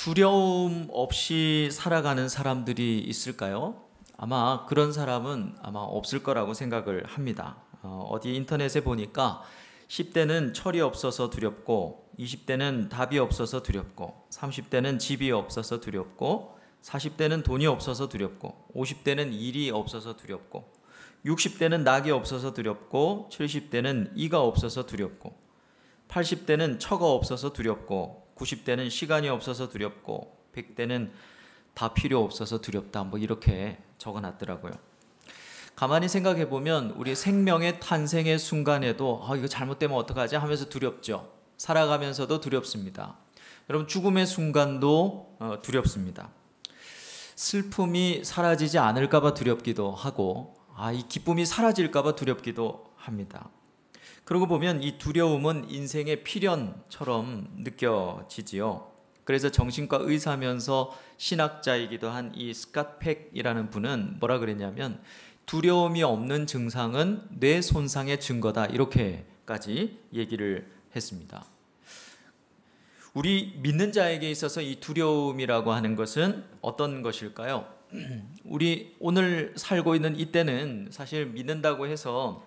두려움 없이 살아가는 사람들이 있을까요? 아마 그런 사람은 아마 없을 거라고 생각을 합니다. 어디 인터넷에 보니까 10대는 철이 없어서 두렵고, 20대는 답이 없어서 두렵고, 30대는 집이 없어서 두렵고, 40대는 돈이 없어서 두렵고, 50대는 일이 없어서 두렵고, 60대는 낙이 없어서 두렵고, 70대는 이가 없어서 두렵고, 80대는 처가 없어서 두렵고, 90대는 시간이 없어서 두렵고, 100대는 다 필요 없어서 두렵다. 뭐 이렇게 적어놨더라고요. 가만히 생각해 보면 우리 생명의 탄생의 순간에도 이거 잘못되면 어떡하지 하면서 두렵죠. 살아가면서도 두렵습니다. 여러분, 죽음의 순간도 두렵습니다. 슬픔이 사라지지 않을까 봐 두렵기도 하고, 이 기쁨이 사라질까 봐 두렵기도 합니다. 그러고 보면 이 두려움은 인생의 필연처럼 느껴지지요. 그래서 정신과 의사면서 신학자이기도 한 이 스캇 팩이라는 분은 뭐라 그랬냐면, 두려움이 없는 증상은 뇌 손상의 증거다, 이렇게까지 얘기를 했습니다. 우리 믿는 자에게 있어서 이 두려움이라고 하는 것은 어떤 것일까요? 우리 오늘 살고 있는 이때는 사실 믿는다고 해서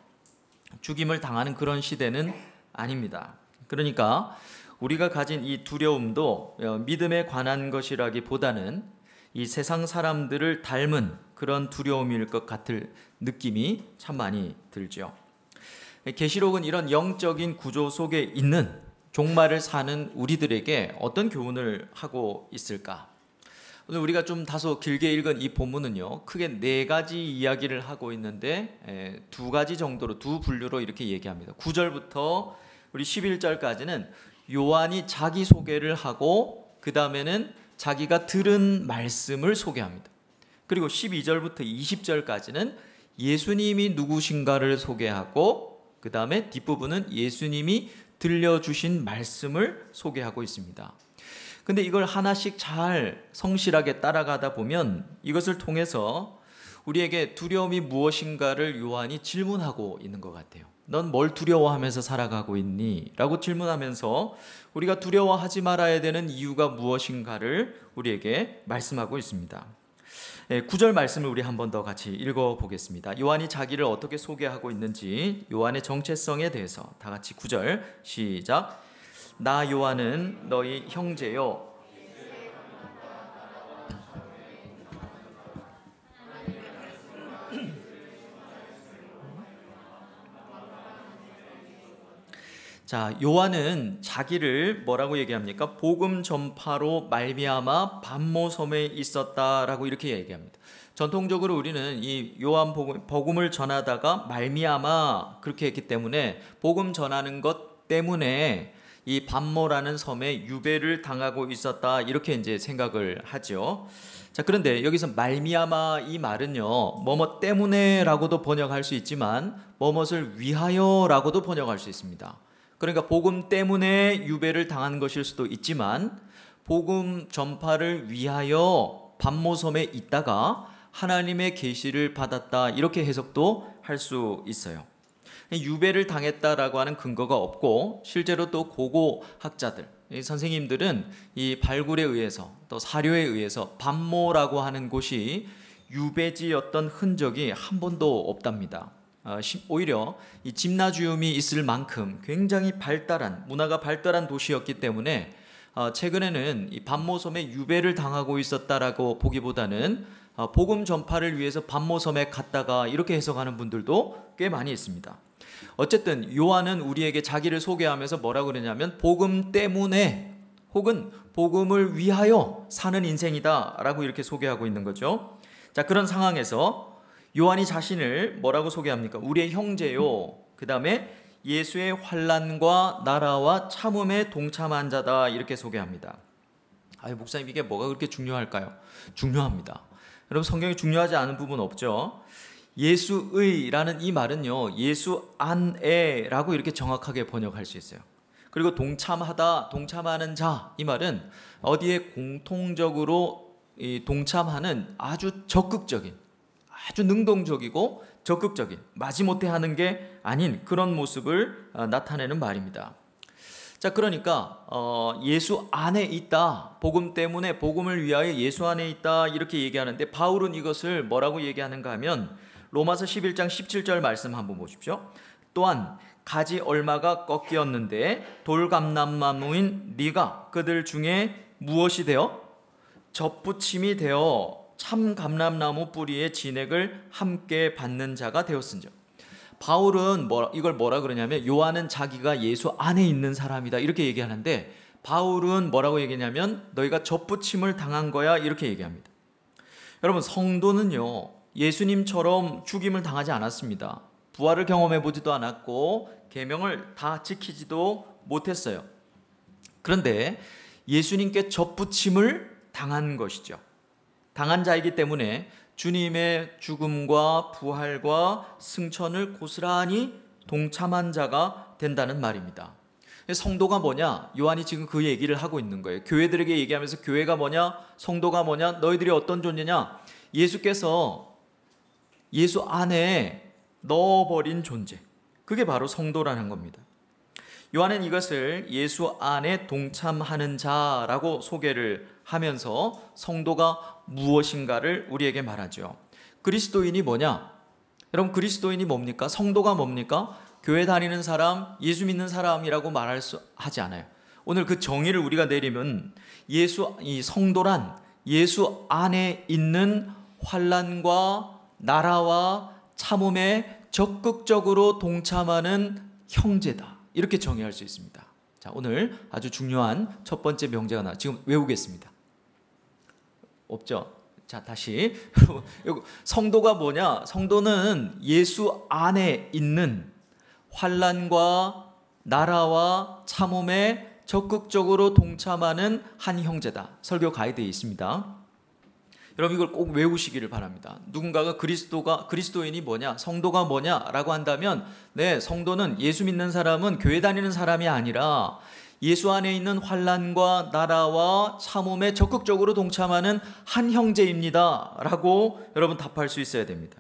죽임을 당하는 그런 시대는 아닙니다. 그러니까 우리가 가진 이 두려움도 믿음에 관한 것이라기보다는 이 세상 사람들을 닮은 그런 두려움일 것 같은 느낌이 참 많이 들죠. 계시록은 이런 영적인 구조 속에 있는 종말을 사는 우리들에게 어떤 교훈을 하고 있을까? 오늘 우리가 좀 다소 길게 읽은 이 본문은요, 크게 4가지 이야기를 하고 있는데 2가지 정도로, 2분류로 이렇게 얘기합니다. 9절부터 우리 11절까지는 요한이 자기 소개를 하고, 그 다음에는 자기가 들은 말씀을 소개합니다. 그리고 12절부터 20절까지는 예수님이 누구신가를 소개하고, 그 다음에 뒷부분은 예수님이 들려주신 말씀을 소개하고 있습니다. 근데 이걸 하나씩 잘 성실하게 따라가다 보면 이것을 통해서 우리에게 두려움이 무엇인가를 요한이 질문하고 있는 것 같아요. 넌 뭘 두려워하면서 살아가고 있니? 라고 질문하면서 우리가 두려워하지 말아야 되는 이유가 무엇인가를 우리에게 말씀하고 있습니다. 9절 말씀을 우리 한 번 더 같이 읽어보겠습니다. 요한이 자기를 어떻게 소개하고 있는지, 요한의 정체성에 대해서 다 같이 9절 시작. 나 요한은 너희 형제요. 자, 요한은 자기를 뭐라고 얘기합니까? 복음 전파로 말미암아 반모섬에 있었다라고 이렇게 얘기합니다. 전통적으로 우리는 이 요한 복음을 전하다가 말미암아 그렇게 했기 때문에, 복음 전하는 것 때문에 이 반모라는 섬에 유배를 당하고 있었다, 이렇게 이제 생각을 하죠. 자, 그런데 여기서 말미암아 이 말은요, 뭐뭐 때문에라고도 번역할 수 있지만 뭐뭇을 위하여라고도 번역할 수 있습니다. 그러니까 복음 때문에 유배를 당한 것일 수도 있지만, 복음 전파를 위하여 반모섬에 있다가 하나님의 계시를 받았다, 이렇게 해석도 할 수 있어요. 유배를 당했다라고 하는 근거가 없고, 실제로 또 고고학자들, 선생님들은 이 발굴에 의해서 또 사료에 의해서 반모라고 하는 곳이 유배지였던 흔적이 한 번도 없답니다. 오히려 이 짐나주움이 있을 만큼 굉장히 문화가 발달한 도시였기 때문에 최근에는 이 반모섬에 유배를 당하고 있었다라고 보기보다는 복음 전파를 위해서 반모섬에 갔다가, 이렇게 해석하는 분들도 꽤 많이 있습니다. 어쨌든 요한은 우리에게 자기를 소개하면서 뭐라고 그러냐면, 복음 때문에 혹은 복음을 위하여 사는 인생이다 라고 이렇게 소개하고 있는 거죠. 자, 그런 상황에서 요한이 자신을 뭐라고 소개합니까? 우리의 형제요, 그 다음에 예수의 환난과 나라와 참음에 동참한 자다, 이렇게 소개합니다. 목사님, 이게 뭐가 그렇게 중요할까요? 중요합니다. 여러분, 성경에 중요하지 않은 부분 없죠? 예수의라는 이 말은요, 예수 안에라고 이렇게 정확하게 번역할 수 있어요. 그리고 동참하다, 동참하는 자, 이 말은 어디에 공통적으로 동참하는 아주 적극적인, 아주 능동적이고 적극적인, 마지못해 하는 게 아닌 그런 모습을 나타내는 말입니다. 자, 그러니까 예수 안에 있다. 복음 때문에 복음을 위하여 예수 안에 있다. 이렇게 얘기하는데 바울은 이것을 뭐라고 얘기하는가 하면 로마서 11장 17절 말씀 한번 보십시오. 또한 가지 얼마가 꺾이었는데 돌감람나무인 네가 그들 중에 무엇이 되어 접붙임이 되어 참 감람나무 뿌리의 진액을 함께 받는 자가 되었은즉. 바울은 이걸 뭐라 그러냐면 요한은 자기가 예수 안에 있는 사람이다 이렇게 얘기하는데 바울은 뭐라고 얘기하냐면 너희가 접붙임을 당한 거야 이렇게 얘기합니다. 여러분, 성도는요 예수님처럼 죽임을 당하지 않았습니다. 부활을 경험해 보지도 않았고 계명을 다 지키지도 못했어요. 그런데 예수님께 접붙임을 당한 것이죠. 당한 자이기 때문에 주님의 죽음과 부활과 승천을 고스란히 동참한 자가 된다는 말입니다. 성도가 뭐냐? 요한이 지금 그 얘기를 하고 있는 거예요. 교회들에게 얘기하면서 교회가 뭐냐? 성도가 뭐냐? 너희들이 어떤 존재냐? 예수께서 예수 안에 넣어버린 존재. 그게 바로 성도라는 겁니다. 요한은 이것을 예수 안에 동참하는 자라고 소개를 하면서 성도가 무엇인가를 우리에게 말하죠. 그리스도인이 뭐냐? 여러분, 그리스도인이 뭡니까? 성도가 뭡니까? 교회 다니는 사람, 예수 믿는 사람이라고 하지 않아요. 오늘 그 정의를 우리가 내리면 이 성도란 예수 안에 있는 환난과 나라와 참음에 적극적으로 동참하는 형제다. 이렇게 정의할 수 있습니다. 자, 오늘 아주 중요한 첫 번째 명제가 지금 외우겠습니다. 없죠? 자, 다시. 성도가 뭐냐? 성도는 예수 안에 있는 환난과 나라와 참음에 적극적으로 동참하는 한 형제다. 설교 가이드에 있습니다. 여러분, 이걸 꼭 외우시기를 바랍니다. 누군가가 그리스도인이 뭐냐, 성도가 뭐냐라고 한다면, 네, 성도는 예수 믿는 사람은 교회 다니는 사람이 아니라 예수 안에 있는 환난과 나라와 참음에 적극적으로 동참하는 한 형제입니다라고 여러분 답할 수 있어야 됩니다.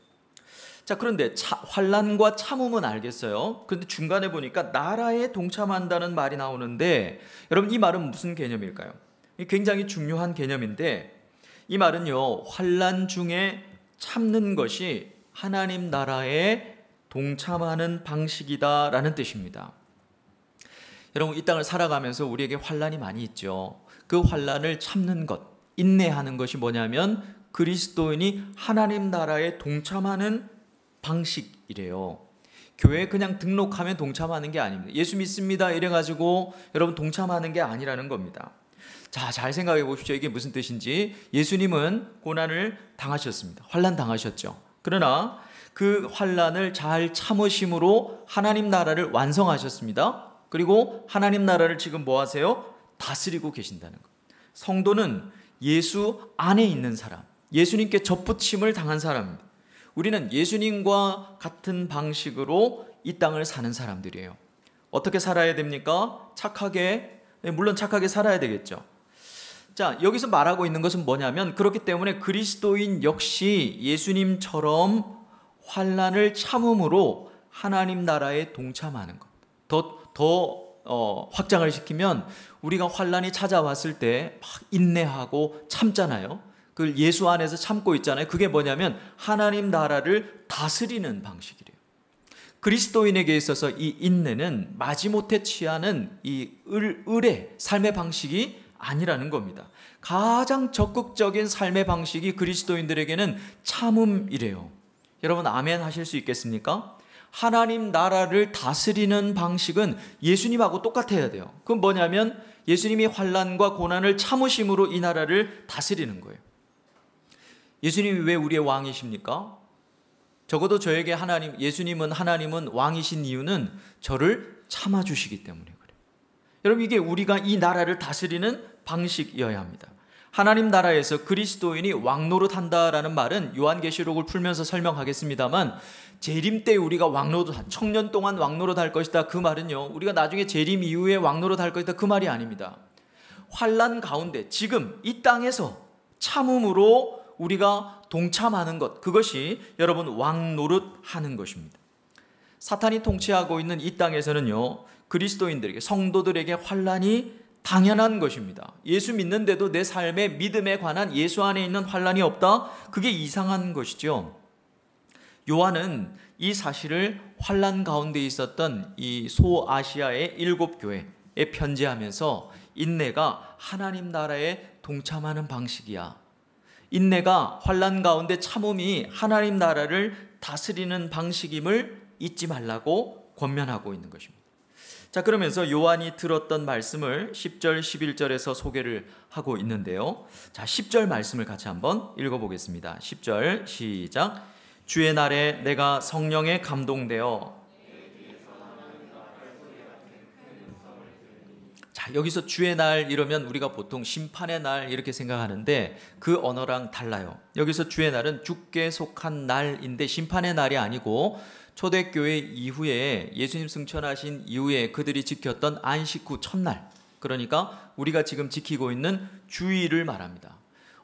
자, 그런데 환난과 참음은 알겠어요. 그런데 중간에 보니까 나라에 동참한다는 말이 나오는데, 여러분, 이 말은 무슨 개념일까요? 굉장히 중요한 개념인데, 이 말은요, 환난 중에 참는 것이 하나님 나라에 동참하는 방식이다라는 뜻입니다. 여러분, 이 땅을 살아가면서 우리에게 환난이 많이 있죠. 그 환난을 참는 것, 인내하는 것이 뭐냐면 그리스도인이 하나님 나라에 동참하는 방식이래요. 교회에 그냥 등록하면 동참하는 게 아닙니다. 예수 믿습니다 이래가지고 여러분 동참하는 게 아니라는 겁니다. 자, 잘 생각해 보십시오. 이게 무슨 뜻인지. 예수님은 고난을 당하셨습니다. 환난 당하셨죠. 그러나 그 환난을 잘 참으심으로 하나님 나라를 완성하셨습니다. 그리고 하나님 나라를 지금 뭐 하세요? 다스리고 계신다는 것. 성도는 예수 안에 있는 사람, 예수님께 접붙임을 당한 사람입니다. 우리는 예수님과 같은 방식으로 이 땅을 사는 사람들이에요. 어떻게 살아야 됩니까? 착하게, 물론 착하게 살아야 되겠죠. 자, 여기서 말하고 있는 것은 뭐냐면, 그렇기 때문에 그리스도인 역시 예수님처럼 환난을 참음으로 하나님 나라에 동참하는 것. 더 확장을 시키면 우리가 환난이 찾아왔을 때 막 인내하고 참잖아요. 그걸 예수 안에서 참고 있잖아요. 그게 뭐냐면 하나님 나라를 다스리는 방식이래요. 그리스도인에게 있어서 이 인내는 마지못해 취하는 이 을의 삶의 방식이 아니라는 겁니다. 가장 적극적인 삶의 방식이 그리스도인들에게는 참음이래요. 여러분, 아멘 하실 수 있겠습니까? 하나님 나라를 다스리는 방식은 예수님하고 똑같아야 돼요. 그건 뭐냐면 예수님이 환난과 고난을 참으심으로 이 나라를 다스리는 거예요. 예수님이 왜 우리의 왕이십니까? 적어도 저에게 예수님은 하나님은 왕이신 이유는 저를 참아주시기 때문에 그래요. 여러분, 이게 우리가 이 나라를 다스리는 방식이어야 합니다. 하나님 나라에서 그리스도인이 왕노릇한다라는 말은 요한계시록을 풀면서 설명하겠습니다만, 재림 때 우리가 청년 동안 왕노릇할 것이다, 그 말은요, 우리가 나중에 재림 이후에 왕노릇할 것이다, 그 말이 아닙니다. 환난 가운데 지금 이 땅에서 참음으로 우리가 동참하는 것, 그것이 여러분 왕노릇하는 것입니다. 사탄이 통치하고 있는 이 땅에서는요, 그리스도인들에게, 성도들에게 환난이 당연한 것입니다. 예수 믿는데도 내 삶에 믿음에 관한 예수 안에 있는 환난이 없다? 그게 이상한 것이죠. 요한은 이 사실을 환난 가운데 있었던 이 소아시아의 7교회에 편지하면서 인내가 하나님 나라에 동참하는 방식이야. 인내가 환난 가운데 참음이 하나님 나라를 다스리는 방식임을 잊지 말라고 권면하고 있는 것입니다. 자, 그러면서 요한이 들었던 말씀을 10절, 11절에서 소개를 하고 있는데요. 자, 10절 말씀을 같이 한번 읽어보겠습니다. 10절 시작. 주의 날에 내가 성령에 감동되어. 자, 여기서 주의 날 이러면 우리가 보통 심판의 날 이렇게 생각하는데 그 언어랑 달라요. 여기서 주의 날은 주께 속한 날인데 심판의 날이 아니고 초대교회 이후에 예수님 승천하신 이후에 그들이 지켰던 안식 후 첫날, 그러니까 우리가 지금 지키고 있는 주일을 말합니다.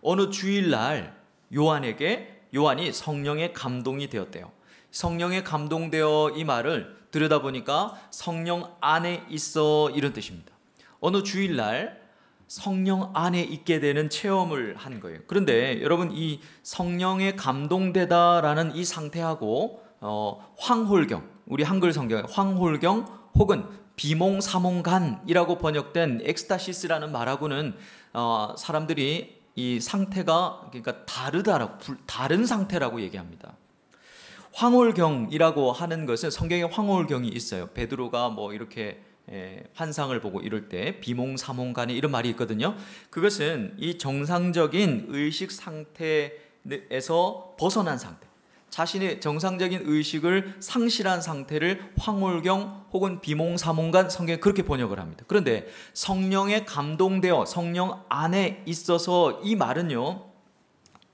어느 주일날 요한이 성령의 감동이 되었대요. 성령에 감동되어 이 말을 들여다보니까 성령 안에 있어 이런 뜻입니다. 어느 주일날 성령 안에 있게 되는 체험을 한 거예요. 그런데 여러분, 이 성령에 감동되다라는 이 상태하고 황홀경, 우리 한글 성경에 황홀경 혹은 비몽사몽간이라고 번역된 엑스타시스라는 말하고는 사람들이 이 상태가 그러니까 다른 상태라고 얘기합니다. 황홀경이라고 하는 것은 성경에 황홀경이 있어요. 베드로가 뭐 이렇게 환상을 보고 이럴 때 비몽사몽간에 이런 말이 있거든요. 그것은 이 정상적인 의식 상태에서 벗어난 상태, 자신의 정상적인 의식을 상실한 상태를 황홀경 혹은 비몽사몽간, 성경에 그렇게 번역을 합니다. 그런데 성령에 감동되어 성령 안에 있어서 이 말은요,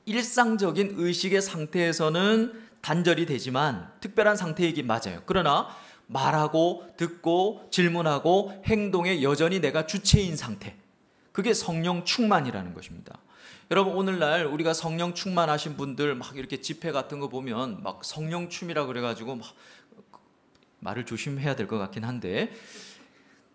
일상적인 의식의 상태에서는 단절이 되지만 특별한 상태이긴 맞아요. 그러나 말하고 듣고 질문하고 행동에 여전히 내가 주체인 상태, 그게 성령 충만이라는 것입니다. 여러분, 오늘날 우리가 성령 충만하신 분들 막 이렇게 집회 같은 거 보면 막 성령 춤이라 그래가지고 막 말을 조심해야 될 것 같긴 한데,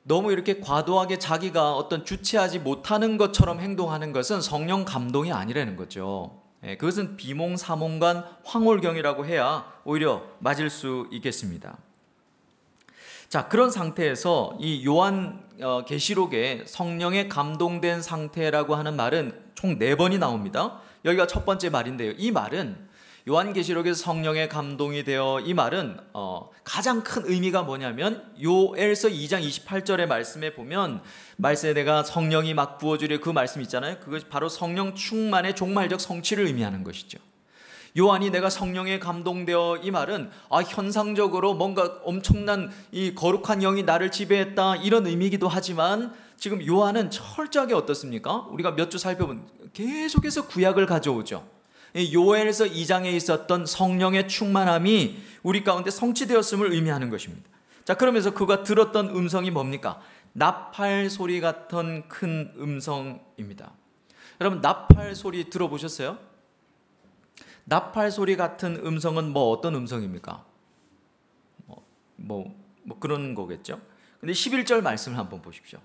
너무 이렇게 과도하게 자기가 어떤 주체하지 못하는 것처럼 행동하는 것은 성령 감동이 아니라는 거죠. 그것은 비몽사몽간 황홀경이라고 해야 오히려 맞을 수 있겠습니다. 자, 그런 상태에서 이 요한 계시록에 성령에 감동된 상태라고 하는 말은 총 4번이 나옵니다. 여기가 첫 번째 말인데요. 이 말은 요한계시록에서 성령에 감동이 되어, 이 말은 가장 큰 의미가 뭐냐면 요엘서 2장 28절의 말씀에 보면 말씀에 내가 성령이 막 부어주려, 그 말씀 있잖아요. 그것이 바로 성령 충만의 종말적 성취를 의미하는 것이죠. 요한이 내가 성령에 감동되어, 이 말은 현상적으로 뭔가 엄청난 이 거룩한 영이 나를 지배했다 이런 의미이기도 하지만, 지금 요한은 철저하게 어떻습니까? 우리가 몇 주 살펴본 계속해서 구약을 가져오죠. 요엘서 2장에 있었던 성령의 충만함이 우리 가운데 성취되었음을 의미하는 것입니다. 자, 그러면서 그가 들었던 음성이 뭡니까? 나팔 소리 같은 큰 음성입니다. 여러분, 나팔 소리 들어보셨어요? 나팔 소리 같은 음성은 뭐 어떤 음성입니까? 뭐 그런 거겠죠. 근데 11절 말씀을 한번 보십시오.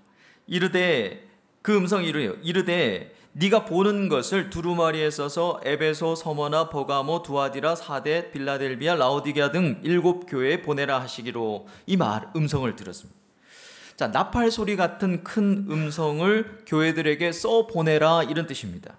이르되, 그 음성이 이래요. 이르되 네가 보는 것을 두루마리에 써서 에베소, 서머나, 버가모, 두아디라, 사데, 빌라델비아, 라오디게아 등 7교회에 보내라 하시기로, 이 음성을 들었습니다. 자, 나팔 소리 같은 큰 음성을 교회들에게 써 보내라 이런 뜻입니다.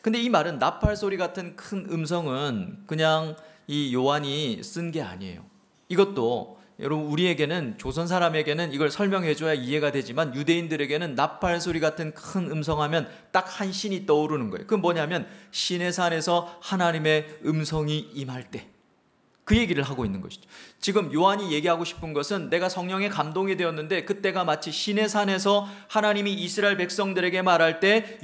근데 이 말은, 나팔 소리 같은 큰 음성은 그냥 이 요한이 쓴 게 아니에요. 이것도 여러분, 우리에게는, 조선 사람에게는 이걸 설명해 줘야 이해가 되지만 유대인들에게는 나팔 소리 같은 큰 음성하면 딱 한 신이 떠오르는 거예요. 그건 뭐냐면 시내산에서 하나님의 음성이 임할 때, 그 얘기를 하고 있는 것이죠. 지금 요한이 얘기하고 싶은 것은 내가 성령에 감동이 되었는데 그때가 마치 시내산에서 하나님이 이스라엘 백성들에게 말할 때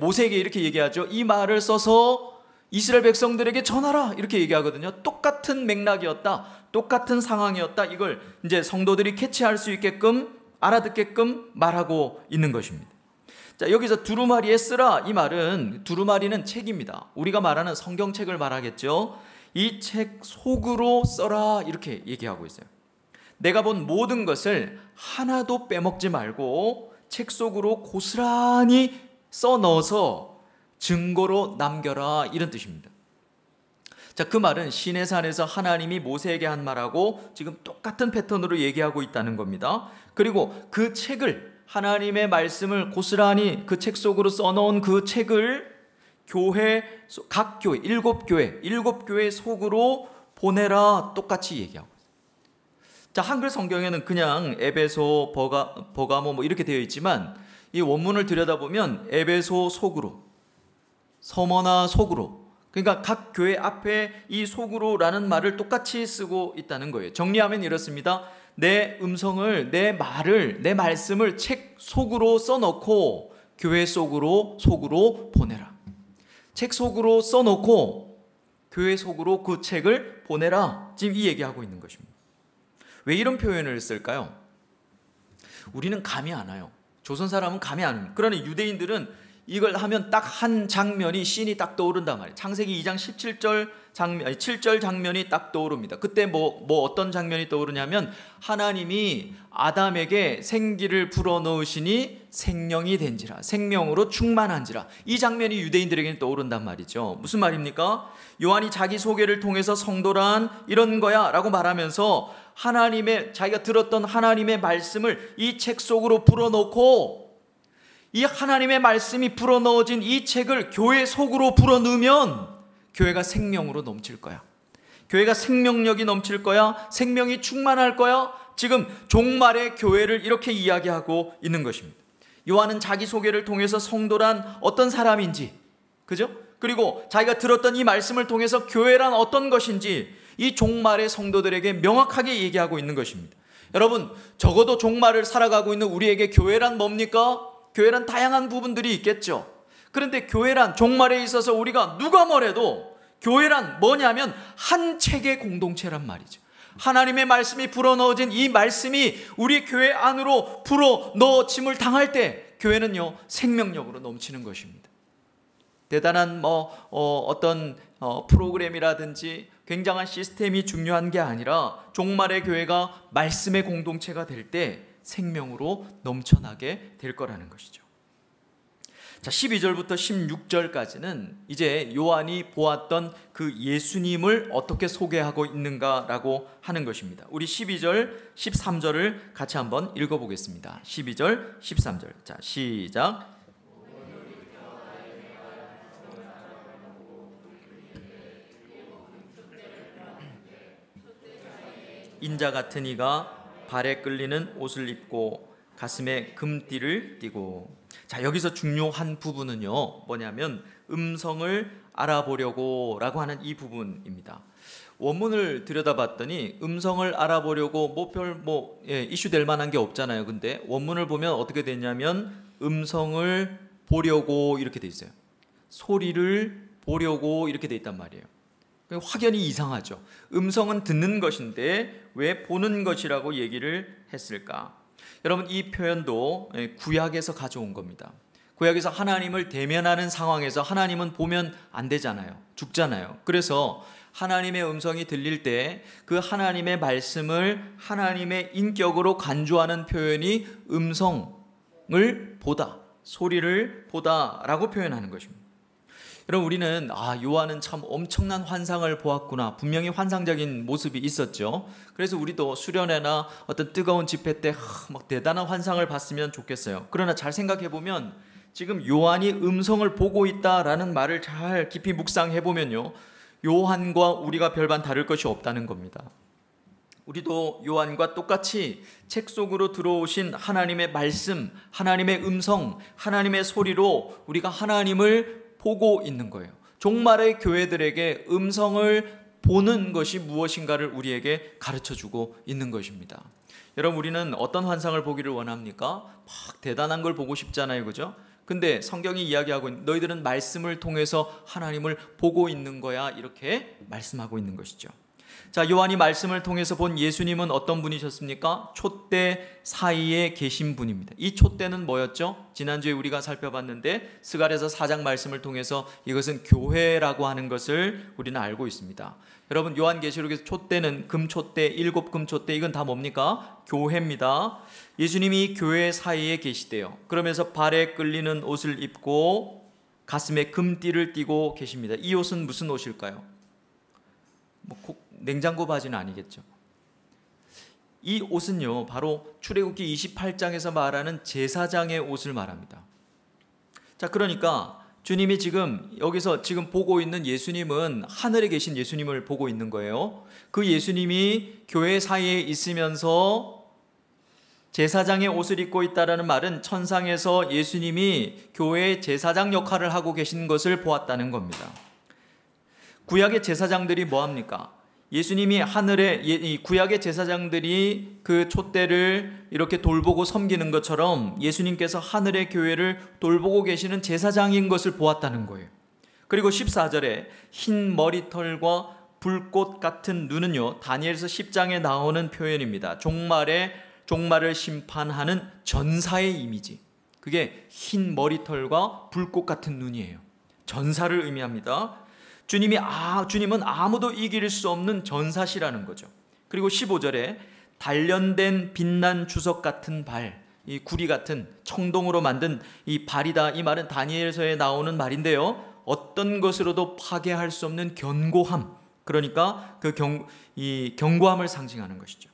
모세에게 이렇게 얘기하죠. 이 말을 써서 이스라엘 백성들에게 전하라 이렇게 얘기하거든요. 똑같은 맥락이었다, 똑같은 상황이었다, 이걸 이제 성도들이 캐치할 수 있게끔, 알아듣게끔 말하고 있는 것입니다. 자, 여기서 두루마리에 쓰라, 이 말은, 두루마리는 책입니다. 우리가 말하는 성경책을 말하겠죠. 이 책 속으로 써라 이렇게 얘기하고 있어요. 내가 본 모든 것을 하나도 빼먹지 말고 책 속으로 고스란히 써넣어서 증거로 남겨라, 이런 뜻입니다. 자, 그 말은 시내산에서 하나님이 모세에게 한 말하고 지금 똑같은 패턴으로 얘기하고 있다는 겁니다. 그리고 그 책을, 하나님의 말씀을 고스란히 그 책 속으로 써놓은 그 책을 각 교회, 일곱 교회 속으로 보내라, 똑같이 얘기하고 있어요. 자, 한글 성경에는 그냥 에베소, 버가모 뭐 이렇게 되어 있지만 이 원문을 들여다보면 에베소 속으로, 서머나 속으로, 그러니까 각 교회 앞에 이 속으로라는 말을 똑같이 쓰고 있다는 거예요. 정리하면 이렇습니다. 내 음성을, 내 말을, 내 말씀을 책 속으로 써놓고 교회 속으로 보내라. 책 속으로 써놓고 교회 속으로 그 책을 보내라. 지금 이 얘기하고 있는 것입니다. 왜 이런 표현을 쓸까요? 우리는 감이 안 와요. 조선 사람은 감이 안 옵니다. 그러나 유대인들은 이걸 하면 딱 한 장면이, 씬이 딱 떠오른단 말이에요. 창세기 2장 7절 장면이 딱 떠오릅니다. 그때 뭐 어떤 장면이 떠오르냐면 하나님이 아담에게 생기를 불어넣으시니 생명이 된지라, 생명으로 충만한지라, 이 장면이 유대인들에게는 떠오른단 말이죠. 무슨 말입니까? 요한이 자기 소개를 통해서 성도란 이런 거야 라고 말하면서 자기가 들었던 하나님의 말씀을 이 책 속으로 불어넣고, 이 하나님의 말씀이 불어넣어진 이 책을 교회 속으로 불어넣으면 교회가 생명으로 넘칠 거야. 교회가 생명력이 넘칠 거야. 생명이 충만할 거야. 지금 종말의 교회를 이렇게 이야기하고 있는 것입니다. 요한은 자기 소개를 통해서 성도란 어떤 사람인지, 그죠? 그리고 자기가 들었던 이 말씀을 통해서 교회란 어떤 것인지 이 종말의 성도들에게 명확하게 얘기하고 있는 것입니다. 여러분, 적어도 종말을 살아가고 있는 우리에게 교회란 뭡니까? 교회란 다양한 부분들이 있겠죠. 그런데 교회란, 종말에 있어서 우리가 누가 뭐래도 교회란 뭐냐면 한 책의 공동체란 말이죠. 하나님의 말씀이 불어넣어진 이 말씀이 우리 교회 안으로 불어넣어짐을 당할 때 교회는요, 생명력으로 넘치는 것입니다. 대단한 어떤 프로그램이라든지 굉장한 시스템이 중요한 게 아니라 종말의 교회가 말씀의 공동체가 될 때 생명으로 넘쳐나게 될 거라는 것이죠. 자, 12절부터 16절까지는 이제 요한이 보았던 그 예수님을 어떻게 소개하고 있는가라고 하는 것입니다. 우리 12절, 13절을 같이 한번 읽어보겠습니다. 12절, 13절. 자, 시작. 인자 같은 이가 발에 끌리는 옷을 입고 가슴에 금띠를 띠고. 자, 여기서 중요한 부분은요, 뭐냐면 음성을 알아보려고 라고 하는 이 부분입니다. 원문을 들여다봤더니 음성을 알아보려고 이슈될 만한 게 없잖아요. 근데 원문을 보면 어떻게 되냐면 음성을 보려고 이렇게 돼 있어요. 소리를 보려고 이렇게 돼 있단 말이에요. 확연히 이상하죠. 음성은 듣는 것인데 왜 보는 것이라고 얘기를 했을까? 여러분, 이 표현도 구약에서 가져온 겁니다. 구약에서 하나님을 대면하는 상황에서 하나님은 보면 안 되잖아요. 죽잖아요. 그래서 하나님의 음성이 들릴 때 그 하나님의 말씀을 하나님의 인격으로 간주하는 표현이 음성을 보다, 소리를 보다라고 표현하는 것입니다. 여러분, 우리는 요한은 참 엄청난 환상을 보았구나, 분명히 환상적인 모습이 있었죠. 그래서 우리도 수련회나 어떤 뜨거운 집회 때 막 대단한 환상을 봤으면 좋겠어요. 그러나 잘 생각해보면 지금 요한이 음성을 보고 있다라는 말을 잘 깊이 묵상해보면요, 요한과 우리가 별반 다를 것이 없다는 겁니다. 우리도 요한과 똑같이 책 속으로 들어오신 하나님의 말씀, 하나님의 음성, 하나님의 소리로 우리가 하나님을 보고 있는 거예요. 종말의 교회들에게 음성을 보는 것이 무엇인가를 우리에게 가르쳐주고 있는 것입니다. 여러분, 우리는 어떤 환상을 보기를 원합니까? 막 대단한 걸 보고 싶잖아요, 그죠? 근데 성경이 이야기하고 있는, 너희들은 말씀을 통해서 하나님을 보고 있는 거야, 이렇게 말씀하고 있는 것이죠. 자, 요한이 말씀을 통해서 본 예수님은 어떤 분이셨습니까? 촛대 사이에 계신 분입니다. 이 촛대는 뭐였죠? 지난주에 우리가 살펴봤는데 스가랴서 4장 말씀을 통해서 이것은 교회라고 하는 것을 우리는 알고 있습니다. 여러분, 요한계시록에서 촛대는 금촛대, 7금촛대, 이건 다 뭡니까? 교회입니다. 예수님이 교회 사이에 계시대요. 그러면서 발에 끌리는 옷을 입고 가슴에 금띠를 띠고 계십니다. 이 옷은 무슨 옷일까요? 냉장고 바지는 아니겠죠. 이 옷은요, 바로 출애굽기 28장에서 말하는 제사장의 옷을 말합니다. 자, 그러니까 주님이 지금 여기서 지금 보고 있는 예수님은 하늘에 계신 예수님을 보고 있는 거예요. 그 예수님이 교회 사이에 있으면서 제사장의 옷을 입고 있다라는 말은 천상에서 예수님이 교회의 제사장 역할을 하고 계신 것을 보았다는 겁니다. 구약의 제사장들이 뭐합니까? 예수님이 하늘에, 구약의 제사장들이 그 촛대를 이렇게 돌보고 섬기는 것처럼 예수님께서 하늘의 교회를 돌보고 계시는 제사장인 것을 보았다는 거예요. 그리고 14절에 흰 머리털과 불꽃 같은 눈은요, 다니엘서 10장에 나오는 표현입니다. 종말을 심판하는 전사의 이미지. 그게 흰 머리털과 불꽃 같은 눈이에요. 전사를 의미합니다. 주님은 아무도 이길 수 없는 전사시라는 거죠. 그리고 15절에 단련된 빛난 주석 같은 발, 이 구리 같은 청동으로 만든 이 발이다. 이 말은 다니엘서에 나오는 말인데요. 어떤 것으로도 파괴할 수 없는 견고함, 그러니까 이 견고함을 상징하는 것이죠.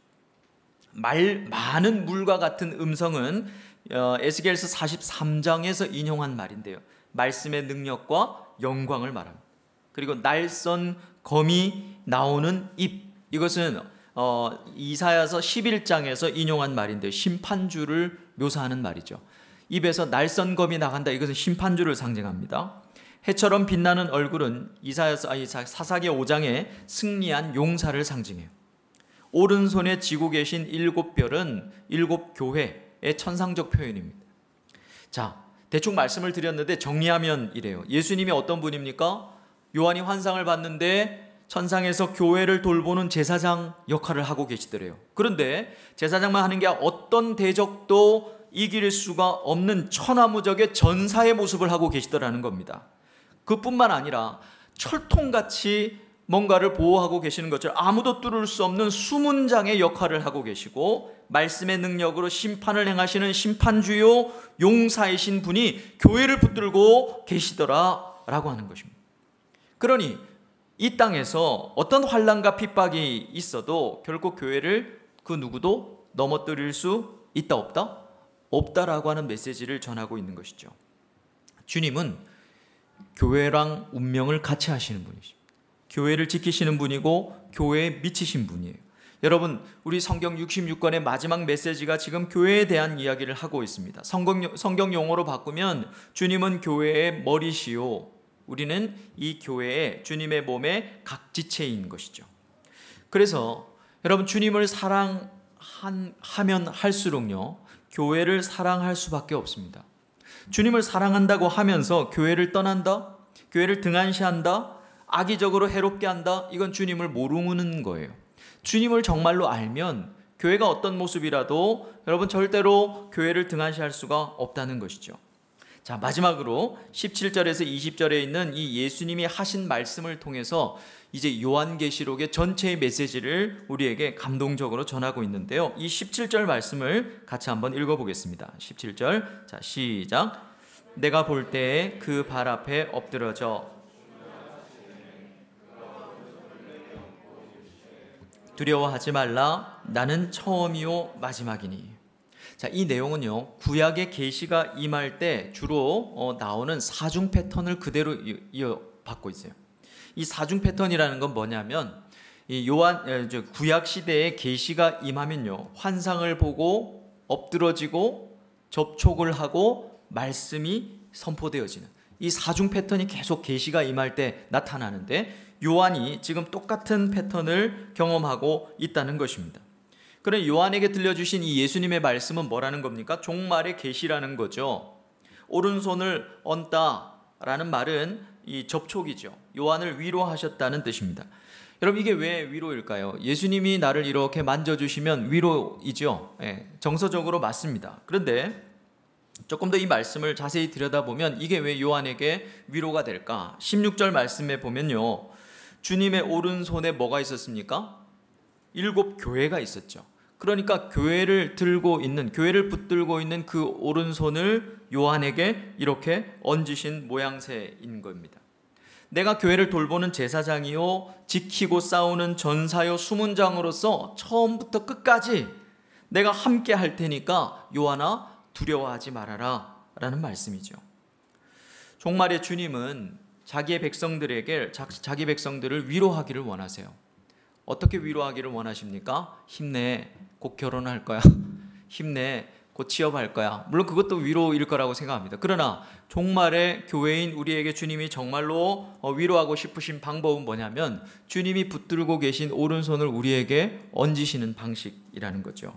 많은 물과 같은 음성은 에스겔서 43장에서 인용한 말인데요. 말씀의 능력과 영광을 말합니다. 그리고 날선 검이 나오는 입, 이것은 이사야서 11장에서 인용한 말인데 심판주를 묘사하는 말이죠. 입에서 날선 검이 나간다. 이것은 심판주를 상징합니다. 해처럼 빛나는 얼굴은 사사기 5장에 승리한 용사를 상징해요. 오른손에 쥐고 계신 7별은 7교회의 천상적 표현입니다. 자, 대충 말씀을 드렸는데 정리하면 이래요. 예수님이 어떤 분입니까? 요한이 환상을 봤는데 천상에서 교회를 돌보는 제사장 역할을 하고 계시더래요. 그런데 제사장만 하는 게 어떤 대적도 이길 수가 없는 천하무적의 전사의 모습을 하고 계시더라는 겁니다. 그뿐만 아니라 철통같이 뭔가를 보호하고 계시는 것처럼 아무도 뚫을 수 없는 수문장의 역할을 하고 계시고 말씀의 능력으로 심판을 행하시는 심판주요 용사이신 분이 교회를 붙들고 계시더라라고 하는 것입니다. 그러니 이 땅에서 어떤 환난과 핍박이 있어도 결국 교회를 그 누구도 넘어뜨릴 수 있다 없다? 없다라고 하는 메시지를 전하고 있는 것이죠. 주님은 교회랑 운명을 같이 하시는 분이십니다. 교회를 지키시는 분이고 교회에 미치신 분이에요. 여러분, 우리 성경 66권의 마지막 메시지가 지금 교회에 대한 이야기를 하고 있습니다. 성경 용어로 바꾸면 주님은 교회의 머리시요, 우리는 이 교회에 주님의 몸의 각지체인 것이죠. 그래서 여러분, 주님을 사랑하면 할수록요, 교회를 사랑할 수밖에 없습니다. 주님을 사랑한다고 하면서 교회를 떠난다? 교회를 등한시한다? 악의적으로 해롭게 한다? 이건 주님을 모르는 거예요. 주님을 정말로 알면 교회가 어떤 모습이라도 여러분 절대로 교회를 등한시할 수가 없다는 것이죠. 자, 마지막으로 17절에서 20절에 있는 이 예수님이 하신 말씀을 통해서 이제 요한계시록의 전체의 메시지를 우리에게 감동적으로 전하고 있는데요. 이 17절 말씀을 같이 한번 읽어보겠습니다. 17절, 자, 시작. 내가 볼 때에 그 발 앞에 엎드러져 두려워하지 말라. 나는 처음이요 마지막이니. 자, 이 내용은요, 구약의 계시가 임할 때 주로 나오는 사중 패턴을 그대로 이어받고 있어요. 이 사중 패턴이라는 건 뭐냐면, 이 구약 시대에 계시가 임하면요, 환상을 보고 엎드러지고 접촉을 하고 말씀이 선포되어지는 이 사중 패턴이 계속 계시가 임할 때 나타나는데, 요한이 지금 똑같은 패턴을 경험하고 있다는 것입니다. 그런 요한에게 들려주신 이 예수님의 말씀은 뭐라는 겁니까? 종말의 계시라는 거죠. 오른손을 얹다라는 말은 이 접촉이죠. 요한을 위로하셨다는 뜻입니다. 여러분, 이게 왜 위로일까요? 예수님이 나를 이렇게 만져주시면 위로이죠. 정서적으로 맞습니다. 그런데 조금 더 이 말씀을 자세히 들여다보면 이게 왜 요한에게 위로가 될까? 16절 말씀에 보면요, 주님의 오른손에 뭐가 있었습니까? 7 교회가 있었죠. 그러니까 교회를 붙들고 있는 그 오른손을 요한에게 이렇게 얹으신 모양새인 겁니다. 내가 교회를 돌보는 제사장이요, 지키고 싸우는 전사요, 수문장으로서 처음부터 끝까지 내가 함께 할 테니까 요한아, 두려워하지 말아라 라는 말씀이죠. 종말의 주님은 자기 백성들을 위로하기를 원하세요. 어떻게 위로하기를 원하십니까? 힘내, 곧 결혼할 거야. 힘내, 곧 취업할 거야. 물론 그것도 위로일 거라고 생각합니다. 그러나 종말의 교회인 우리에게 주님이 정말로 위로하고 싶으신 방법은 뭐냐면 주님이 붙들고 계신 오른손을 우리에게 얹으시는 방식이라는 거죠.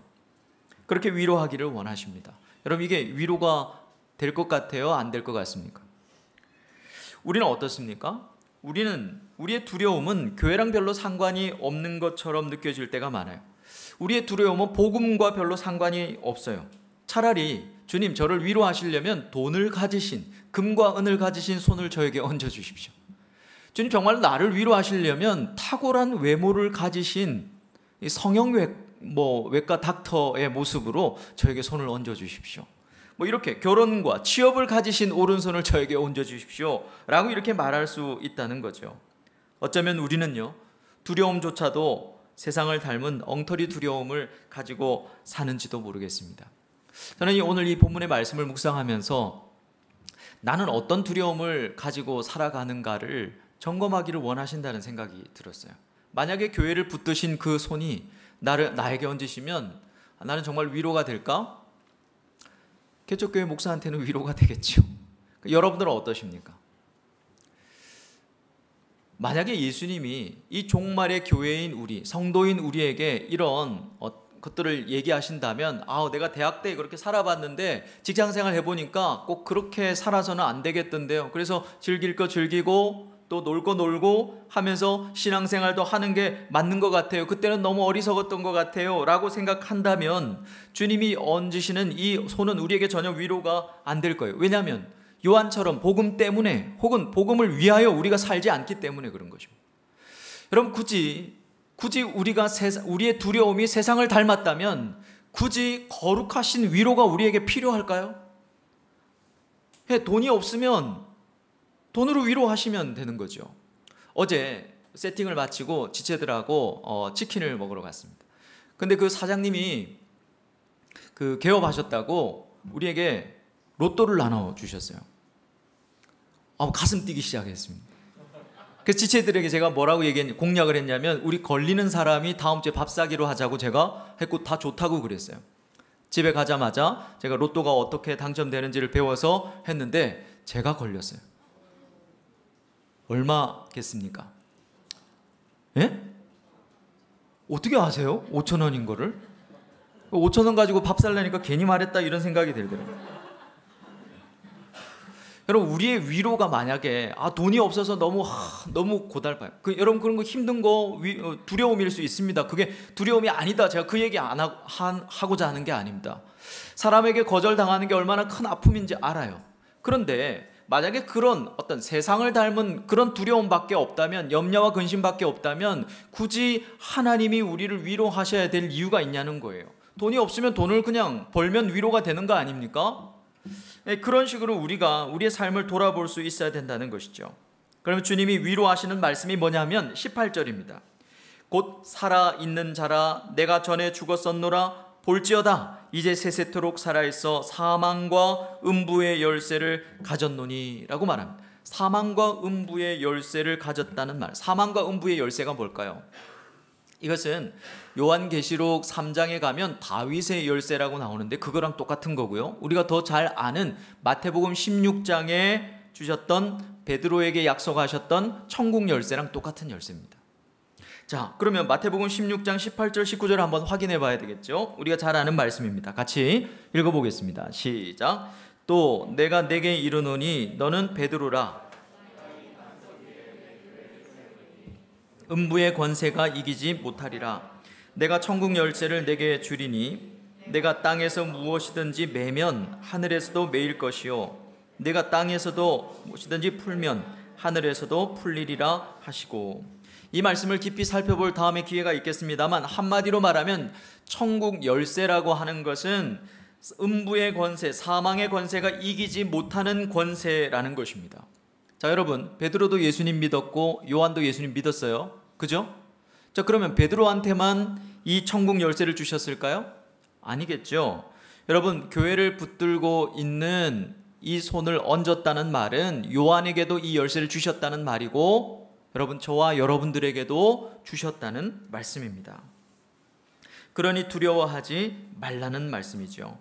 그렇게 위로하기를 원하십니다. 여러분, 이게 위로가 될 것 같아요? 안 될 것 같습니까? 우리는 어떻습니까? 우리의 두려움은 교회랑 별로 상관이 없는 것처럼 느껴질 때가 많아요. 우리의 두려움은 복음과 별로 상관이 없어요. 차라리 주님, 저를 위로하시려면 금과 은을 가지신 손을 저에게 얹어주십시오. 주님, 정말 나를 위로하시려면 탁월한 외모를 가지신 성형외과 닥터의 모습으로 저에게 손을 얹어주십시오. 이렇게 결혼과 취업을 가지신 오른손을 저에게 얹어주십시오 라고 이렇게 말할 수 있다는 거죠. 어쩌면 우리는요, 두려움조차도 세상을 닮은 엉터리 두려움을 가지고 사는지도 모르겠습니다. 저는 오늘 이 본문의 말씀을 묵상하면서 나는 어떤 두려움을 가지고 살아가는가를 점검하기를 원하신다는 생각이 들었어요. 만약에 교회를 붙드신 그 손이 나에게 얹으시면 나는 정말 위로가 될까? 개척교회 목사한테는 위로가 되겠죠. 여러분들은 어떠십니까? 만약에 예수님이 이 종말의 교회인 우리, 성도인 우리에게 이런 것들을 얘기하신다면, 내가 대학 때 그렇게 살아봤는데 직장생활 해보니까 꼭 그렇게 살아서는 안 되겠던데요. 그래서 즐길 거 즐기고 또 놀 거 놀고 하면서 신앙생활도 하는 게 맞는 것 같아요. 그때는 너무 어리석었던 것 같아요 라고 생각한다면 주님이 얹으시는 이 손은 우리에게 전혀 위로가 안 될 거예요. 왜냐하면 요한처럼 복음 때문에, 혹은 복음을 위하여 우리가 살지 않기 때문에 그런 것입니다. 여러분, 굳이 우리의 두려움이 세상을 닮았다면 굳이 거룩하신 위로가 우리에게 필요할까요? 돈이 없으면 돈으로 위로하시면 되는 거죠. 어제 세팅을 마치고 지체들하고 치킨을 먹으러 갔습니다. 근데 그 사장님이 개업하셨다고 우리에게 로또를 나눠주셨어요. 가슴 뛰기 시작했습니다. 그래서 지체들에게 제가 뭐라고 공략을 했냐면, 우리 걸리는 사람이 다음 주에 밥 사기로 하자고 제가 했고, 다 좋다고 그랬어요. 집에 가자마자 제가 로또가 어떻게 당첨되는지를 배워서 했는데 제가 걸렸어요. 얼마겠습니까? 예? 어떻게 아세요? 5,000원인 거를? 5,000원 가지고 밥 살려니까 괜히 말했다 이런 생각이 들더라고요. 여러분, 우리의 위로가 만약에 돈이 없어서 너무 고달파요. 여러분, 그런 거 힘든 거 두려움일 수 있습니다. 그게 두려움이 아니다. 제가 그 얘기 안 하고자 하는 게 아닙니다. 사람에게 거절당하는 게 얼마나 큰 아픔인지 알아요. 그런데 만약에 그런 어떤 세상을 닮은 그런 두려움밖에 없다면, 염려와 근심밖에 없다면 굳이 하나님이 우리를 위로하셔야 될 이유가 있냐는 거예요. 돈이 없으면 돈을 그냥 벌면 위로가 되는 거 아닙니까? 그런 식으로 우리가 우리의 삶을 돌아볼 수 있어야 된다는 것이죠. 그러면 주님이 위로하시는 말씀이 뭐냐면 18절입니다. 곧 살아있는 자라, 내가 전에 죽었었노라, 볼지어다 이제 세세토록 살아있어 사망과 음부의 열쇠를 가졌노니 라고 말합니다. 사망과 음부의 열쇠를 가졌다는 말, 사망과 음부의 열쇠가 뭘까요? 이것은 요한계시록 3장에 가면 다윗의 열쇠라고 나오는데 그거랑 똑같은 거고요. 우리가 더 잘 아는 마태복음 16장에 주셨던, 베드로에게 약속하셨던 천국 열쇠랑 똑같은 열쇠입니다. 자, 그러면 마태복음 16장 18절 19절 한번 확인해 봐야 되겠죠. 우리가 잘 아는 말씀입니다. 같이 읽어보겠습니다. 시작. 또 내가 네게 이르노니 너는 베드로라, 음부의 권세가 이기지 못하리라. 내가 천국 열쇠를 내게 주리니 내가 땅에서 무엇이든지 매면 하늘에서도 매일 것이요 내가 땅에서도 무엇이든지 풀면 하늘에서도 풀리리라 하시고. 이 말씀을 깊이 살펴볼 다음에 기회가 있겠습니다만, 한마디로 말하면 천국 열쇠라고 하는 것은 음부의 권세, 사망의 권세가 이기지 못하는 권세라는 것입니다. 자, 여러분, 베드로도 예수님 믿었고 요한도 예수님 믿었어요. 그죠? 자, 그러면 베드로한테만 이 천국 열쇠를 주셨을까요? 아니겠죠. 여러분, 교회를 붙들고 있는 이 손을 얹었다는 말은 요한에게도 이 열쇠를 주셨다는 말이고, 여러분, 저와 여러분들에게도 주셨다는 말씀입니다. 그러니 두려워하지 말라는 말씀이죠.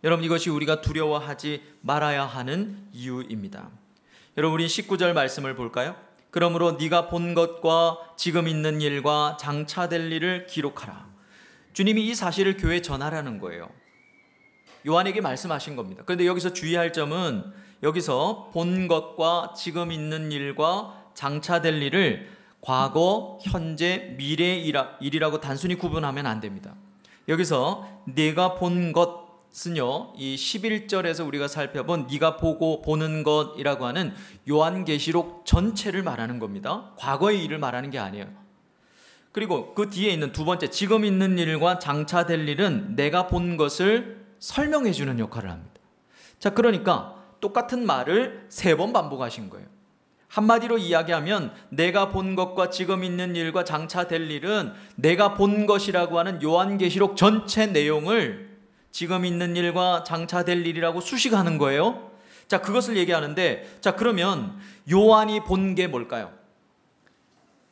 여러분, 이것이 우리가 두려워하지 말아야 하는 이유입니다. 여러분, 우리 19절 말씀을 볼까요? 그러므로 네가 본 것과 지금 있는 일과 장차 될 일을 기록하라. 주님이 이 사실을 교회에 전하라는 거예요. 요한에게 말씀하신 겁니다. 그런데 여기서 주의할 점은, 여기서 본 것과 지금 있는 일과 장차 될 일을 과거, 현재, 미래의 일이라고 단순히 구분하면 안 됩니다. 여기서 네가 본 것은요, 이 11절에서 우리가 살펴본 네가 보고 보는 것이라고 하는 요한계시록 전체를 말하는 겁니다. 과거의 일을 말하는 게 아니에요. 그리고 그 뒤에 있는 두 번째, 지금 있는 일과 장차 될 일은 내가 본 것을 설명해 주는 역할을 합니다. 자, 그러니까 똑같은 말을 3번 반복하신 거예요. 한마디로 이야기하면 내가 본 것과 지금 있는 일과 장차 될 일은 내가 본 것이라고 하는 요한계시록 전체 내용을 지금 있는 일과 장차 될 일이라고 수식하는 거예요. 자, 그것을 얘기하는데, 자, 그러면 요한이 본 게 뭘까요?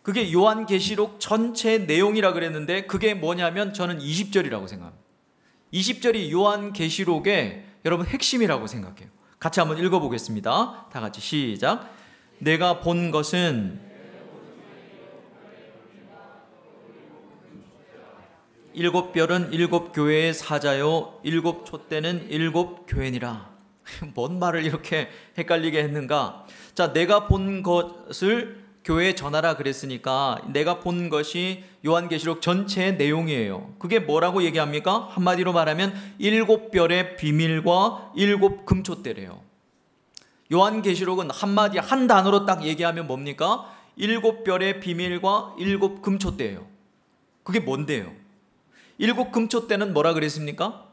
그게 요한계시록 전체 내용이라 그랬는데, 그게 뭐냐면 저는 20절이라고 생각합니다. 20절이 요한계시록의 여러분 핵심이라고 생각해요. 같이 한번 읽어보겠습니다. 다 같이 시작. 내가 본 것은 일곱 별은 일곱 교회의 사자요 일곱 촛대는 일곱 교회니라. 뭔 말을 이렇게 헷갈리게 했는가? 자, 내가 본 것을 교회에 전하라 그랬으니까 내가 본 것이 요한계시록 전체의 내용이에요. 그게 뭐라고 얘기합니까? 한마디로 말하면 일곱 별의 비밀과 일곱 금촛대래요. 요한계시록은 한마디, 한 단어로 딱 얘기하면 뭡니까? 일곱 별의 비밀과 일곱 금촛대예요. 그게 뭔데요? 일곱 금촛대는 뭐라 그랬습니까?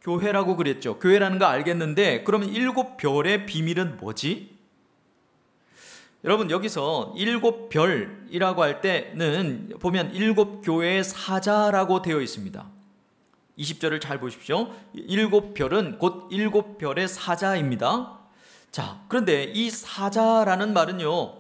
교회라고 그랬죠. 교회라는 거 알겠는데, 그러면 일곱 별의 비밀은 뭐지? 여러분, 여기서 일곱 별이라고 할 때는 보면 일곱 교회의 사자라고 되어 있습니다. 20절을 잘 보십시오. 일곱 별은 곧 일곱 별의 사자입니다. 자, 그런데 이 사자라는 말은요,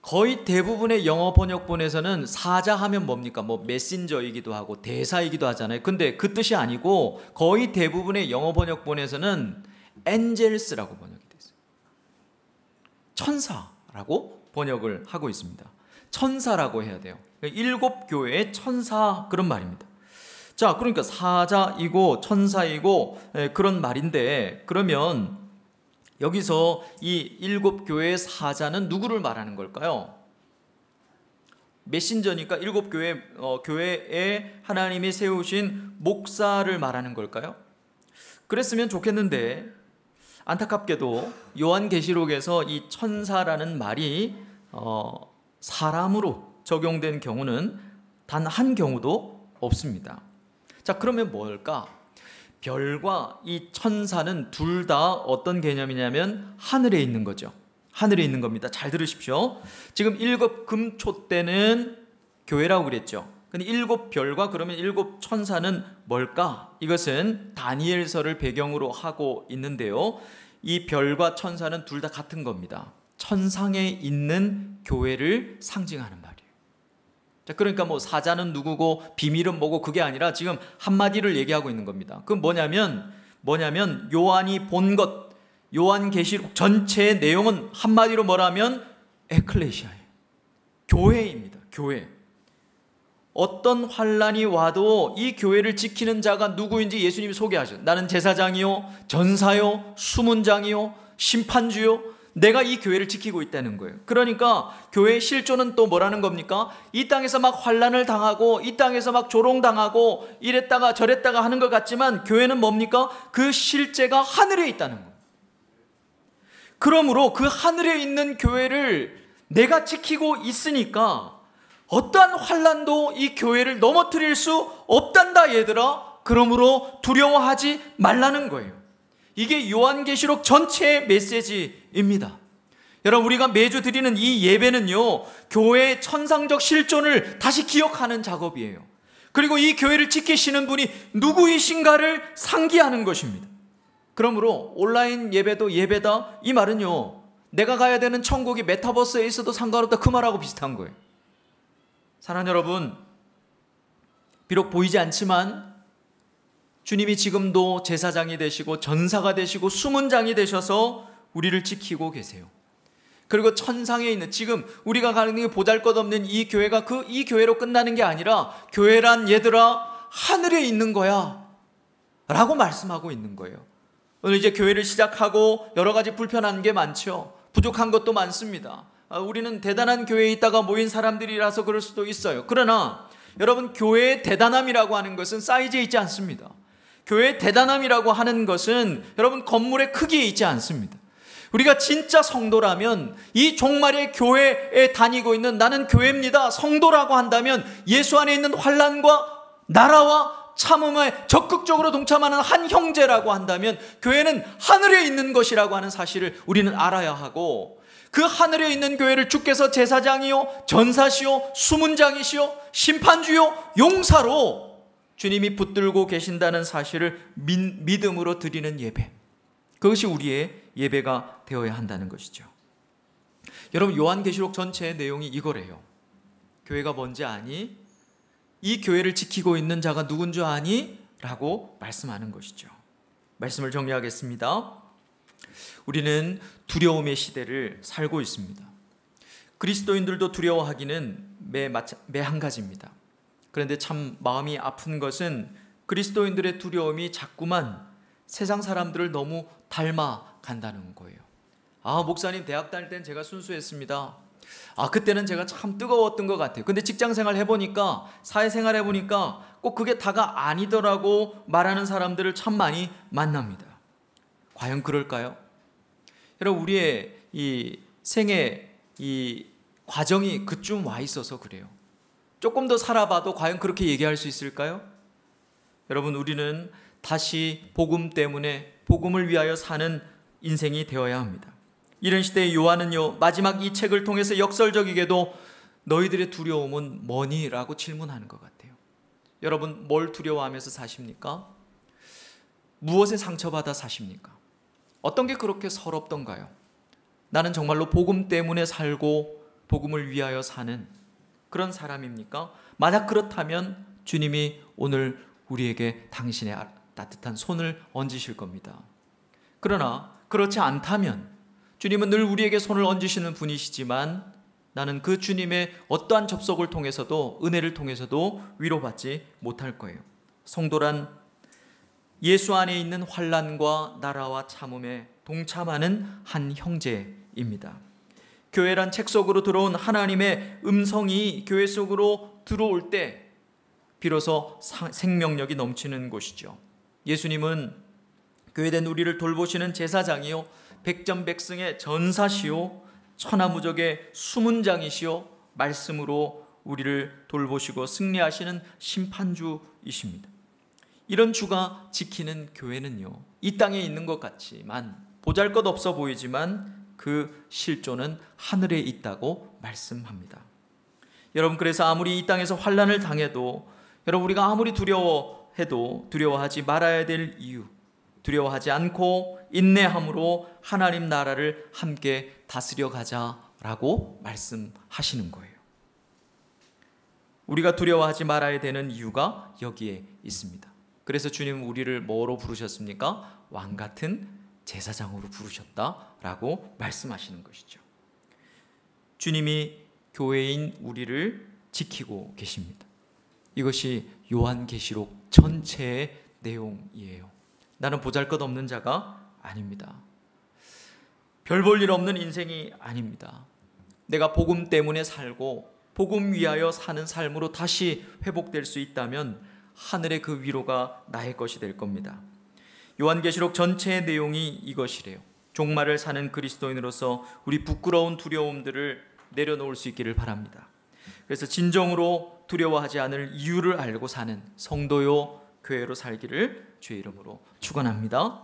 거의 대부분의 영어 번역본에서는 사자 하면 뭡니까? 뭐 메신저이기도 하고 대사이기도 하잖아요. 근데 그 뜻이 아니고 거의 대부분의 영어 번역본에서는 엔젤스라고 번역이 되어 있어요. 천사라고 번역을 하고 있습니다. 천사라고 해야 돼요. 일곱 교회의 천사, 그런 말입니다. 자, 그러니까 사자이고 천사이고 그런 말인데, 그러면 여기서 이 일곱 교회의 사자는 누구를 말하는 걸까요? 메신저니까 일곱 교회에 하나님이 세우신 목사를 말하는 걸까요? 그랬으면 좋겠는데, 안타깝게도 요한계시록에서 이 천사라는 말이 사람으로 적용된 경우는 단 한 경우도 없습니다. 자, 그러면 뭘까? 별과 이 천사는 둘 다 어떤 개념이냐면 하늘에 있는 거죠. 하늘에 있는 겁니다. 잘 들으십시오. 지금 일곱 금촛대는 교회라고 그랬죠. 근데 일곱 별과 그러면 일곱 천사는 뭘까? 이것은 다니엘서를 배경으로 하고 있는데요. 이 별과 천사는 둘 다 같은 겁니다. 천상에 있는 교회를 상징하는 말이에요. 자, 그러니까 뭐 사자는 누구고 비밀은 뭐고 그게 아니라 지금 한마디를 얘기하고 있는 겁니다. 그건 뭐냐면 요한이 본 것, 요한계시록 전체의 내용은 한마디로 뭐라면 에클레시아예요. 교회입니다. 교회. 어떤 환란이 와도 이 교회를 지키는 자가 누구인지 예수님이 소개하셨어요. 나는 제사장이요, 전사요, 수문장이요, 심판주요, 내가 이 교회를 지키고 있다는 거예요. 그러니까 교회의 실존은 또 뭐라는 겁니까? 이 땅에서 막 환난을 당하고 이 땅에서 막 조롱당하고 이랬다가 저랬다가 하는 것 같지만 교회는 뭡니까? 그 실제가 하늘에 있다는 거예요. 그러므로 그 하늘에 있는 교회를 내가 지키고 있으니까 어떠한 환난도 이 교회를 넘어뜨릴 수 없단다 얘들아. 그러므로 두려워하지 말라는 거예요. 이게 요한계시록 전체의 메시지입니다. 여러분, 우리가 매주 드리는 이 예배는요, 교회의 천상적 실존을 다시 기억하는 작업이에요. 그리고 이 교회를 지키시는 분이 누구이신가를 상기하는 것입니다. 그러므로 온라인 예배도 예배다, 이 말은요, 내가 가야 되는 천국이 메타버스에 있어도 상관없다, 그 말하고 비슷한 거예요. 사랑하는 여러분, 비록 보이지 않지만 주님이 지금도 제사장이 되시고 전사가 되시고 수문장이 되셔서 우리를 지키고 계세요. 그리고 천상에 있는, 지금 우리가 가는 게 보잘것없는 이 교회가 이 교회로 끝나는 게 아니라 교회란 얘들아 하늘에 있는 거야 라고 말씀하고 있는 거예요. 오늘 이제 교회를 시작하고 여러 가지 불편한 게 많죠. 부족한 것도 많습니다. 우리는 대단한 교회에 있다가 모인 사람들이라서 그럴 수도 있어요. 그러나 여러분, 교회의 대단함이라고 하는 것은 사이즈에 있지 않습니다. 교회의 대단함이라고 하는 것은 여러분 건물의 크기에 있지 않습니다. 우리가 진짜 성도라면 이 종말의 교회에 다니고 있는 나는 교회입니다, 성도라고 한다면 예수 안에 있는 환난과 나라와 참음에 적극적으로 동참하는 한 형제라고 한다면 교회는 하늘에 있는 것이라고 하는 사실을 우리는 알아야 하고, 그 하늘에 있는 교회를 주께서 제사장이요 전사시요 수문장이시요 심판주요 용사로 주님이 붙들고 계신다는 사실을 믿음으로 드리는 예배, 그것이 우리의 예배가 되어야 한다는 것이죠. 여러분, 요한계시록 전체의 내용이 이거래요. 교회가 뭔지 아니? 이 교회를 지키고 있는 자가 누군 줄 아니? 라고 말씀하는 것이죠. 말씀을 정리하겠습니다. 우리는 두려움의 시대를 살고 있습니다. 그리스도인들도 두려워하기는 매 한 가지입니다. 그런데 참 마음이 아픈 것은 그리스도인들의 두려움이 자꾸만 세상 사람들을 너무 닮아간다는 거예요. 목사님 대학 다닐 땐 제가 순수했습니다. 그때는 제가 참 뜨거웠던 것 같아요. 근데 직장생활 해보니까, 사회생활 해보니까 꼭 그게 다가 아니더라고 말하는 사람들을 참 많이 만납니다. 과연 그럴까요? 여러분, 우리의 이 생애 이 과정이 그쯤 와 있어서 그래요. 조금 더 살아봐도 과연 그렇게 얘기할 수 있을까요? 여러분, 우리는 다시 복음 때문에 복음을 위하여 사는 인생이 되어야 합니다. 이런 시대의 요한은요, 마지막 이 책을 통해서 역설적이게도 너희들의 두려움은 뭐니? 라고 질문하는 것 같아요. 여러분, 뭘 두려워하면서 사십니까? 무엇에 상처받아 사십니까? 어떤 게 그렇게 서럽던가요? 나는 정말로 복음 때문에 살고 복음을 위하여 사는 그런 사람입니까? 만약 그렇다면 주님이 오늘 우리에게 당신의 따뜻한 손을 얹으실 겁니다. 그러나 그렇지 않다면 주님은 늘 우리에게 손을 얹으시는 분이시지만 나는 그 주님의 어떠한 접속을 통해서도, 은혜를 통해서도 위로받지 못할 거예요. 성도란 예수 안에 있는 환난과 나라와 참음에 동참하는 한 형제입니다. 교회란 책 속으로 들어온 하나님의 음성이 교회 속으로 들어올 때 비로소 생명력이 넘치는 곳이죠. 예수님은 교회된 우리를 돌보시는 제사장이요, 백전백승의 전사시요, 천하무적의 수문장이시요, 말씀으로 우리를 돌보시고 승리하시는 심판주이십니다. 이런 주가 지키는 교회는요, 이 땅에 있는 것 같지만, 보잘것없어 보이지만 그 실존은 하늘에 있다고 말씀합니다. 여러분, 그래서 아무리 이 땅에서 환난을 당해도, 여러분, 우리가 아무리 두려워해도 두려워하지 말아야 될 이유, 두려워하지 않고 인내함으로 하나님 나라를 함께 다스려 가자라고 말씀하시는 거예요. 우리가 두려워하지 말아야 되는 이유가 여기에 있습니다. 그래서 주님은 우리를 뭐로 부르셨습니까? 왕 같은 제사장으로 부르셨다라고 말씀하시는 것이죠. 주님이 교회인 우리를 지키고 계십니다. 이것이 요한계시록 전체의 내용이에요. 나는 보잘것없는 자가 아닙니다. 별 볼 일 없는 인생이 아닙니다. 내가 복음 때문에 살고 복음 위하여 사는 삶으로 다시 회복될 수 있다면 하늘의 그 위로가 나의 것이 될 겁니다. 요한계시록 전체의 내용이 이것이래요. 종말을 사는 그리스도인으로서 우리 부끄러운 두려움들을 내려놓을 수 있기를 바랍니다. 그래서 진정으로 두려워하지 않을 이유를 알고 사는 성도요 교회로 살기를 주의 이름으로 축원합니다.